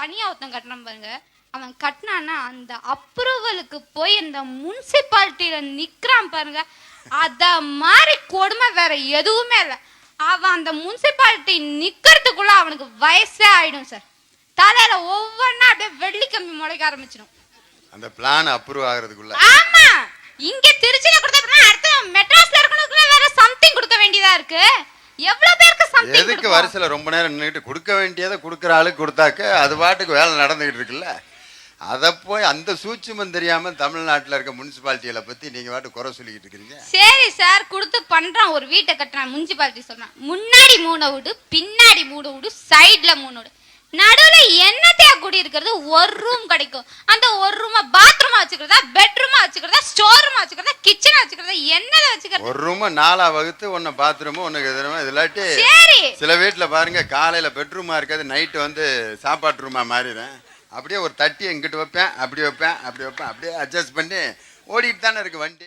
தனியா ஒருத்தன் கட்டணம் பாருங்க, அவன் கட்டினான்னா அந்த அப்ரூவலுக்கு போய் அந்த முனிசிபாலிட்டியில நிக்கிறான் பாருங்க, அத மாதிரி கொடுமை வேற எதுவுமே இல்லை. அவன் அந்த முனிசிபாலிட்டி நிக்கிறதுக்குள்ள அவனுக்கு வயசே ஆயிடும் சார். தலையில ஒவ்வொன்னா அப்படியே வெள்ளி கம்பி முளைக்க ஆரம்பிச்சிடும் அந்த பிளான் அப்ரூவ் ஆகிறதுக்குள்ள. ஆமா, இங்க திருச்சியில கொடுத்தா அடுத்து மெட்ராஸ்ல இருக்கணும்னா வேற சம்திங் கொடுக்க வேண்டியதா இருக்கு. எவ்வளவு பேருக்கு சம்திங் எதுக்கு வரிசையில ரொம்ப நேரம் நின்றுட்டு கொடுக்க வேண்டியதை கொடுக்குற ஆளுக்கு கொடுத்தாக்க அது பாட்டுக்கு வேலை நடந்துகிட்டு இருக்குல்ல. அதை போய் அந்த சூட்சுமம் தெரியாம தமிழ்நாட்டில் இருக்க முனிசிபாலிட்டிகளை பத்தி நீங்க பாட்டு குறை சொல்லிக்கிட்டு இருக்கிறீங்க. சரி சார், கொடுத்து பண்றான். ஒரு வீட்டை கட்டுறான், முனிசிபாலிட்டி சொல்றான் முன்னாடி 3 வீடு, பின்னாடி 3 வீடு, சைட்ல 3 வீடு, நடுவுல என்னத்தையா கூடி இருக்கிறது ஒரு ரூம் கிடைக்கும். அந்த ஒரு ரூமா பாத்ரூமா வச்சுக்கிறதா, பெட்ரூமா வச்சுக்கிறதா, ஸ்டோர் ரூமா வச்சுக்கிறதா, கிச்சனா வச்சுக்கிறதா, என்னதை வச்சுக்கிறது? ஒரு ரூம் 4 வகுத்து ஒன்னு பாத்ரூம் ஒன்னு இல்லாட்டி சில வீட்டுல பாருங்க காலையில பெட்ரூமா இருக்காது, நைட்டு வந்து சாப்பாட்டு ரூமா மாறிடுறேன். அப்படியே ஒரு தட்டி எங்கிட்டு வைப்பேன், அப்படி வைப்பேன், அப்படி வைப்பேன், அப்படியே அட்ஜஸ்ட் பண்ணி ஓடிட்டு தானே இருக்கு வண்டி.